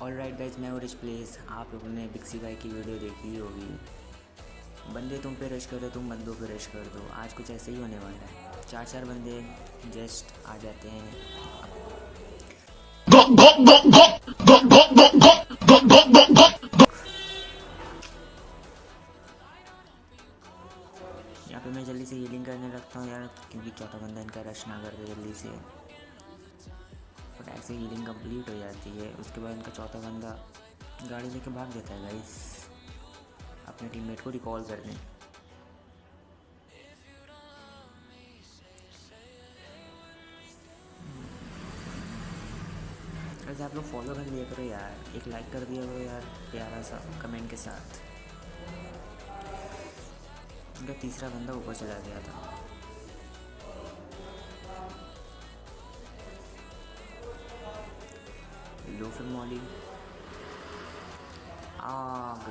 All right guys, मैं rich place. आप लोगों ने बिक्सी भाई की वीडियो देखी ही होगी। बंदे तुम पे रश करो, तुम बंदों पे रश कर दो। आज कुछ ऐसे ही होने वाला है। चार चार बंदे जस्ट आ जाते हैं। यहाँ पे मैं जल्दी से हीलिंग करने लगता हूँ यार, क्योंकि चौथा बंदा इनका रश ना कर दे जल्दी से। बट ऐसे हीलिंग कंप्लीट हो जाती है। उसके बाद इनका चौथा बंदा गाड़ी लेके भाग जाता है गाइस, अपने टीममेट को रिकॉल करने। वैसे आप लोग फॉलो कर लिया करो यार, एक लाइक कर दिया करो यार प्यारा सा कमेंट के साथ। इनका तीसरा बंदा ऊपर चला गया था। लो फिर मॉली आग।